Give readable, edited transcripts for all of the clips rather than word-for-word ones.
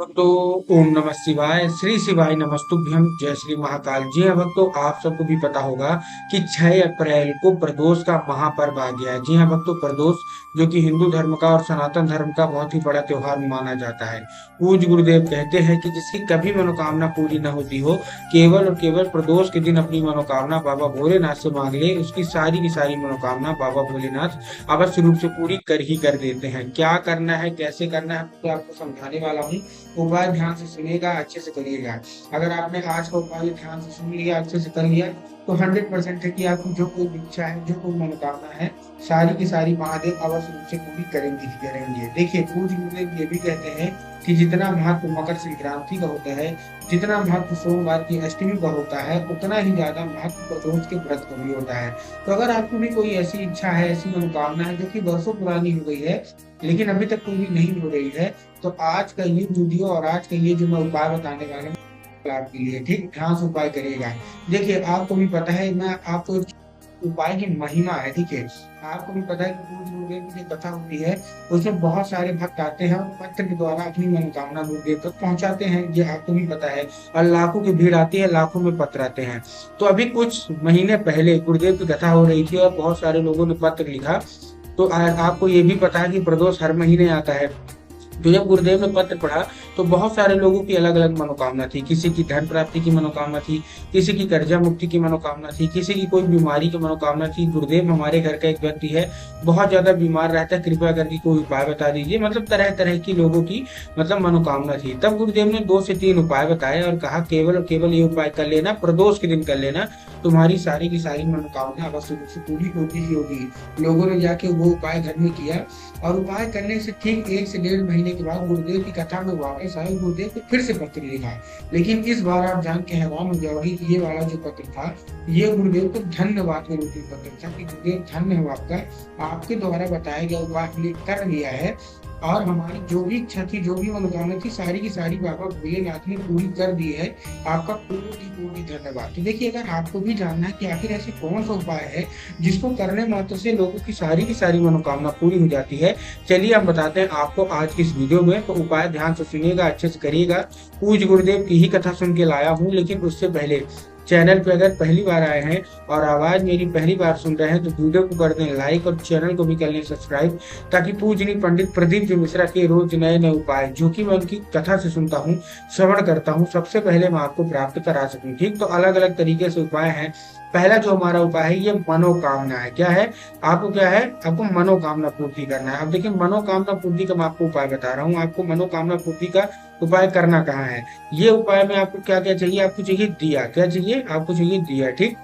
भक्तों, ओम नमः शिवाय। श्री शिवाय नमस्तुभ्यं। जय श्री महाकाल। जी हाँ भक्तों, आप सबको भी पता होगा कि 6 अप्रैल को प्रदोष का महापर्व आ गया है। जी हाँ भक्तों, प्रदोष जो कि हिंदू धर्म का और सनातन धर्म का बहुत ही बड़ा त्योहार माना जाता है। पूज्य गुरुदेव कहते हैं कि जिसकी कभी मनोकामना पूरी न होती हो, केवल और केवल प्रदोष के दिन अपनी मनोकामना बाबा भोलेनाथ से मांग ले, उसकी सारी की सारी मनोकामना बाबा भोलेनाथ अवश्य रूप से पूरी कर ही कर देते हैं। क्या करना है, कैसे करना है, तो आपको समझाने वाला हूँ। उपाय ध्यान से सुनिएगा, अच्छे से करिएगा। अगर आपने आज का उपाय ध्यान से सुन लिया, अच्छे से कर लिया, तो 100% है कि आपकी जो कोई इच्छा है, जो कोई मनोकामना है, सारी की सारी महादेव अवश्य रूप से पूरी करेंगे ही करेंगे। देखिए, पूज्य गुरुदेव ये भी कहते हैं कि जितना महत्व मकर संक्रांति का होता है, जितना महत्व सोमवार की अष्टमी का होता है, उतना ही ज्यादा महत्व प्रदोष के व्रत का भी होता है। तो अगर आपको भी कोई ऐसी इच्छा है, ऐसी मनोकामना है जो कि वर्षों पुरानी हो गई है, लेकिन अभी तक पूरी नहीं हो रही है, तो आज का ये वीडियो और आज का ये जो मैं उपाय बताने वाला हूँ आपके लिए, ठीक ध्यान से उपाय करिएगा। देखिए, आपको भी पता है, मैं आपको उपाय की महिमा है, ठीक है। आपको भी पता है कि पूज्य गुरुदेव की जो कथा होती है, उसमें बहुत सारे भक्त आते हैं और पत्र के द्वारा अपनी मनोकामना गुरुदेव तक पहुंचाते हैं, ये आपको भी पता है। और लाखों की भीड़ आती है, लाखों में पत्र आते हैं। तो अभी कुछ महीने पहले गुरुदेव की कथा हो रही थी और बहुत सारे लोगों ने पत्र लिखा। तो आपको ये भी पता है कि प्रदोष हर महीने आता है। तो जब गुरुदेव ने पत्र पढ़ा, तो बहुत सारे लोगों की अलग अलग मनोकामना थी। किसी की धन प्राप्ति की मनोकामना थी, किसी की कर्जा मुक्ति की मनोकामना थी, किसी की कोई बीमारी की मनोकामना थी। गुरुदेव, हमारे घर का एक व्यक्ति है, बहुत ज्यादा बीमार रहता है, कृपया करके कोई उपाय बता दीजिए। मतलब तरह तरह की लोगों की मतलब मनोकामना थी। तब गुरुदेव ने 2 से 3 उपाय बताए और कहा केवल और केवल ये उपाय कर लेना, प्रदोष के दिन कर लेना, तुम्हारी सारी की सारी मनोकामना अवश्य रूप से पूरी होती ही होगी। लोगों ने जाके वो उपाय घर में किया और उपाय करने से ठीक 1 से 1.5 महीने के बाद गुरुदेव की कथा में वापस आए। गुरुदेव ने फिर से पत्र लिखा, लेकिन इस बार आप जान के हैरान हो जाओगे कि ये वाला जो पत्र था, ये गुरुदेव को धन्यवाद के रूप में पत्र था कि गुरुदेव धन्य हो आपका, आपके द्वारा बताया गया उपाय हमने कर लिया है और हमारी जो भी इच्छा थी, जो भी मनोकामना थी, सारी की सारी बाबा भोलेनाथ ने पूरी कर दी है। आपका कोटि कोटि धन्यवाद। तो देखिए, अगर आपको भी जानना है कि आखिर ऐसी कौन सा उपाय है जिसको करने मात्र से लोगों की सारी मनोकामना पूरी हो जाती है, चलिए हम बताते हैं आपको आज की इस वीडियो में। तो उपाय ध्यान से सुनिएगा, अच्छे से करिएगा। पूज्य गुरुदेव की ही कथा सुन के लाया हूँ, लेकिन उससे पहले चैनल पे अगर पहली बार आए हैं और आवाज मेरी पहली बार सुन रहे हैं, तो वीडियो को कर दें लाइक और चैनल को भी कर लें सब्सक्राइब, ताकि पूजनीय पंडित प्रदीप जी मिश्रा के रोज नए नए उपाय जो कि मैं उनकी कथा से सुनता हूँ, श्रवण करता हूँ, सबसे पहले मैं आपको प्राप्त करा सकूं। ठीक, तो अलग अलग तरीके से उपाय हैं। पहला जो हमारा उपाय है, ये मनोकामना है। क्या है? आपको क्या है? आपको मनोकामना पूर्ति करना है। अब देखिए, मनोकामना पूर्ति का मैं आपको उपाय बता रहा हूँ। आपको मनोकामना पूर्ति का उपाय करना कहाँ है? ये उपाय में आपको क्या क्या चाहिए? आपको चाहिए दिया। क्या चाहिए? आपको चाहिए दिया। ठीक,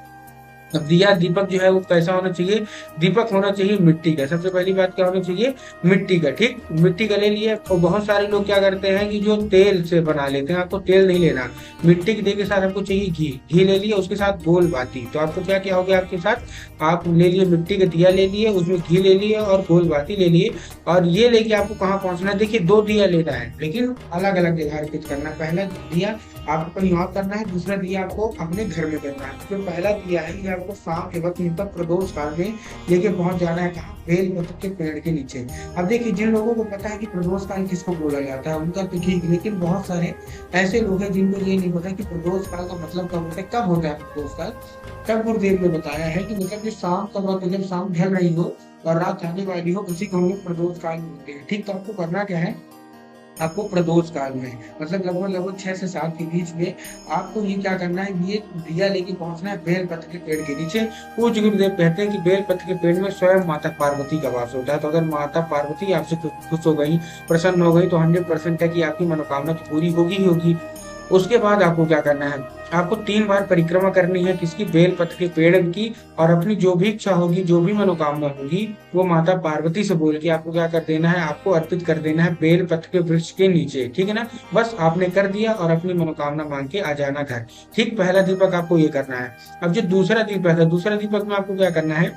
अब दिया, दीपक जो है वो कैसा होना चाहिए? दीपक होना चाहिए मिट्टी का। सबसे पहली बात क्या होना चाहिए? मिट्टी का। ठीक, मिट्टी का ले लिया। और बहुत सारे लोग क्या करते हैं कि जो तेल से बना लेते हैं, आपको तेल नहीं लेना। मिट्टी के दिए के साथ आपको चाहिए घी। घी ले लिया, उसके साथ गोल बाती। तो आपको क्या क्या हो गया आपके साथ? आप ले लिए मिट्टी का दिया, ले लिए, उसमें घी ले लिए और गोल बाती ले लिए। और ये लेके आपको कहाँ पहुंचना है? देखिए, 2 दिया लेना है, लेकिन अलग अलग जगह अर्पित करना है। पहला दिया आपको कहीं और करना है, दूसरा दिया आपको अपने घर में करना है। जो पहला दिया है, ये आपको शाम के वक्त मतलब प्रदोष काल में लेके पहुंच जाना है। कहाँ? बेल पत्र के पेड़ के नीचे। अब देखिए, जिन लोगों को पता है कि प्रदोष काल किसको बोला जाता है, उनका तो ठीक, लेकिन बहुत सारे ऐसे लोग हैं जिनको ये नहीं पता कि प्रदोष काल का मतलब कब होता है, कब होता है प्रदोष काल। तब गुरुदेव ने बताया है कि मतलब जो शाम का वक्त, जब शाम ढल रही हो और रात आने वाली हो, उसी को हम लोग प्रदोष काल बोलते हैं। ठीक, तो आपको करना क्या है? आपको प्रदोष काल में मतलब लगभग 6 से 7 के बीच में आपको ये क्या करना है? ये दिया लेके पहुंचना है बेल पत्र के पेड़ के नीचे। पूज्य गुरुदेव कहते हैं कि बेल पत्र के पेड़ में स्वयं माता पार्वती का वास होता है। तो अगर माता पार्वती आपसे खुश हो गई, प्रसन्न हो गई, तो 100% है कि आपकी मनोकामना तो पूरी होगी ही होगी। उसके बाद आपको क्या करना है? आपको 3 बार परिक्रमा करनी है किसकी? बेल पत्र के पेड़ की। और अपनी जो भी इच्छा होगी, जो भी मनोकामना होगी, वो माता पार्वती से बोल के आपको क्या कर देना है? आपको अर्पित कर देना है बेल पत्र के वृक्ष के नीचे। ठीक है ना? बस आपने कर दिया और अपनी मनोकामना मांग के आ जाना घर। ठीक, पहला दीपक आपको ये करना है। अब जो दूसरा दीपक है, दूसरा दीपक में आपको क्या करना है?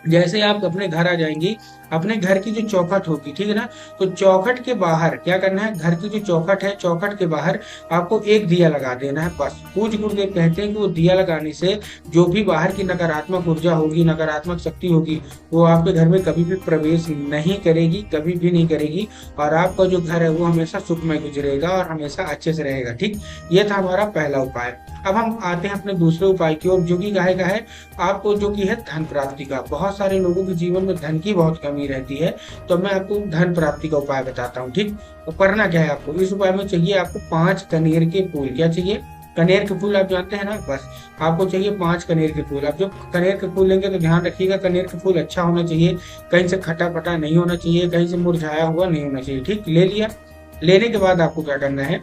जैसे आप अपने घर आ जाएंगी, अपने घर की जो चौखट होगी, ठीक है ना, तो चौखट के बाहर क्या करना है, घर की जो चौखट है, चौखट के बाहर आपको एक दिया लगा देना है बस। पूज्य गुरुदेव कहते हैं कि वो दिया लगाने से जो भी बाहर की नकारात्मक ऊर्जा होगी, नकारात्मक शक्ति होगी, वो आपके घर में कभी भी प्रवेश नहीं करेगी, कभी भी नहीं करेगी, और आपका जो घर है वो हमेशा सुखमय गुजरेगा और हमेशा अच्छे से रहेगा। ठीक, ये था हमारा पहला उपाय। अब हम आते हैं अपने दूसरे उपाय की ओर, जो कि का है आपको, जो कि है धन प्राप्ति का। बहुत सारे लोगों के जीवन में धन की बहुत कमी रहती है, तो मैं आपको धन प्राप्ति का उपाय बताता हूँ। ठीक, तो करना क्या है आपको, इस उपाय में चाहिए आपको 5 कनेर के फूल। क्या चाहिए, कनेर के फूल, आप जानते हैं ना, बस आपको चाहिए 5 कनेर के फूल। आप जब कनेर के फूल लेंगे तो ध्यान रखिएगा, कनेर के फूल अच्छा होना चाहिए, कहीं से खटा पटा नहीं होना चाहिए, कहीं से मुरझाया हुआ नहीं होना चाहिए। ठीक, ले लिया। लेने के बाद आपको क्या करना है,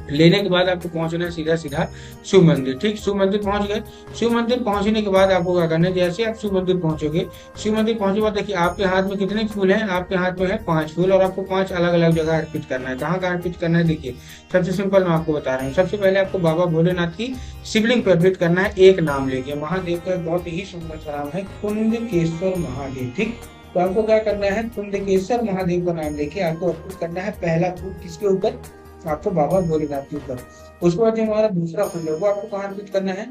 लेने के बाद आपको पहुंचना है सीधा सीधा शिव मंदिर। ठीक, शिव मंदिर पहुंच गए। शिव मंदिर पहुंचने के बाद आपको क्या करना है, जैसे आप शिव मंदिर पहुंचोगे, शिव मंदिर पहुंचने के बाद देखिए आपके हाथ में कितने फूल हैं, आपके हाथ में है 5 फूल, और आपको 5 अलग अलग जगह अर्पित करना है। कहाँ कहाँ अर्पित करना है, देखिए सबसे सिंपल मैं आपको बता रहा हूँ। सबसे पहले आपको बाबा भोलेनाथ की शिवलिंग पर अर्पित करना है, एक नाम लेके। महादेव का बहुत ही सुंदर सा नाम है, कुंदकेश्वर महादेव। ठीक, तो आपको क्या करना है, कुंदकेश्वर महादेव का नाम लेके आपको अर्पित करना है पहला फूल। किसके ऊपर, आपको बाबा भोलेनाथ के ऊपर। उसके बाद जो हमारा दूसरा फूल है वो आपको कहाँ अर्पित करना है,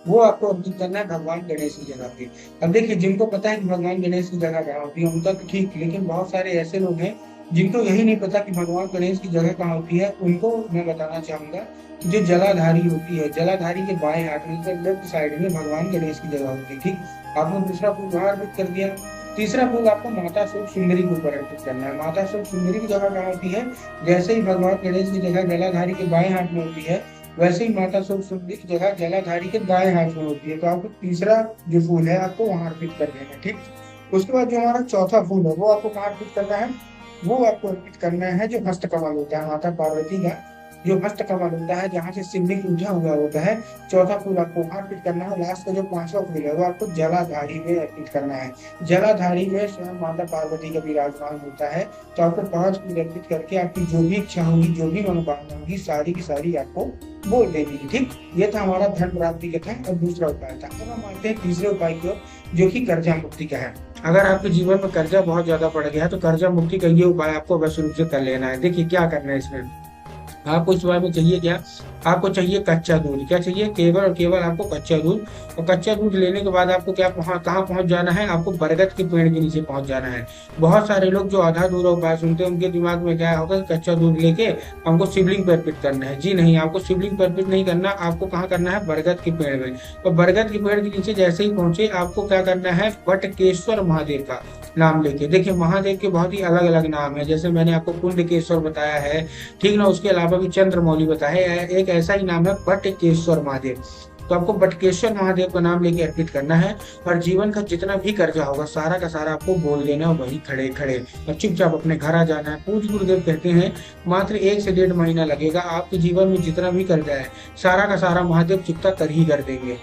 वो आपको अर्पित करना है भगवान गणेश की जगह पे। अब देखिए, जिनको पता है कि भगवान गणेश की जगह कहाँ होती है उनका तो ठीक, लेकिन बहुत सारे ऐसे लोग हैं जिनको यही नहीं पता कि भगवान गणेश की जगह कहाँ होती है। उनको मैं बताना चाहूंगा कि जो जलाधारी होती है, जलाधारी के बाएं हाथ में लेफ्ट साइड में भगवान गणेश की जगह होती है। ठीक, आपने दूसरा फूल वहां अर्पित कर दिया। तीसरा फूल आपको माता सूक्ष्म सुंदरी के ऊपर अर्पित करना है। माता सूक्ष्म सुंदरी की जगह कहाँ होती है, जैसे ही भगवान गणेश की जगह जलाधारी के बाएं हाथ में होती है, वैसे ही माता सूक्ष्म सुंदरी की जगह जलाधारी के दाएं हाथ में होती है। तो आपको तीसरा जो फूल है आपको वहां अर्पित कर देना है। ठीक, उसके बाद जो हमारा चौथा फूल है वो आपको कहाँ अर्पित करना है, वो आपको अर्पित करना है जो हस्त कमल होता है, माता पार्वती का जो हस्त कमल होता है, जहाँ से शिवलिंग उठा हुआ होता है। चौथा फूल आपको वहां अर्पित करना है। लास्ट का जो 5वां फूल है वो आपको जलाधारी में अर्पित करना है। जलाधारी में स्वयं माता पार्वती का विराजमान होता है। तो आपको 5 फूल अर्पित करके आपकी जो भी इच्छा होगी, जो भी मनोकामना होगी, सारी की सारी आपको बोल देनी है। ठीक, ये था हमारा धन प्राप्ति का था और दूसरा उपाय था। अब हम आते हैं तीसरे उपाय की ओर, जो कि कर्जा मुक्ति का है। अगर आपके जीवन में कर्जा बहुत ज्यादा पड़ गया है तो कर्जा मुक्ति का ये उपाय आपको अवश्य रूप से कर लेना है। देखिए क्या करना है इसमें, आपको इस बारे में चाहिए क्या, आपको चाहिए कच्चा दूध। क्या चाहिए, केवल और केवल आपको कच्चा दूध। और कच्चा दूध लेने के बाद आपको क्या कहाँ पहुंच जाना है, आपको बरगद के पेड़ के नीचे पहुंच जाना है। बहुत सारे लोग जो आधा दूर उपाय सुनते हैं उनके दिमाग में क्या होगा, कच्चा दूध लेके हमको शिवलिंग पर अर्पित करना है। जी नहीं, आपको शिवलिंग पर अर्पित नहीं करना, आपको कहाँ करना है, बरगद के पेड़ में। तो बरगद के पेड़ के नीचे जैसे ही पहुंचे आपको क्या करना है, बटकेश्वर महादेव का नाम लेके। देखिए महादेव के बहुत ही अलग अलग नाम है, जैसे मैंने आपको कुंडकेश्वर बताया है, ठीक ना, उसके अलावा भी चंद्रमौली बताया है, एक ऐसा ही नाम है बटकेश्वर महादेव। तो आपको बटकेश्वर महादेव का नाम लेके अर्पित करना है, और जीवन का जितना भी कर्जा होगा सारा का सारा आपको बोल देना है वही खड़े खड़े, और चुपचाप अपने घर आ जाना है। पूज्य गुरुदेव कहते हैं मात्र 1 से 1.5 महीना लगेगा, आपके जीवन में जितना भी कर्जा है सारा का सारा महादेव चुकता कर ही कर देंगे।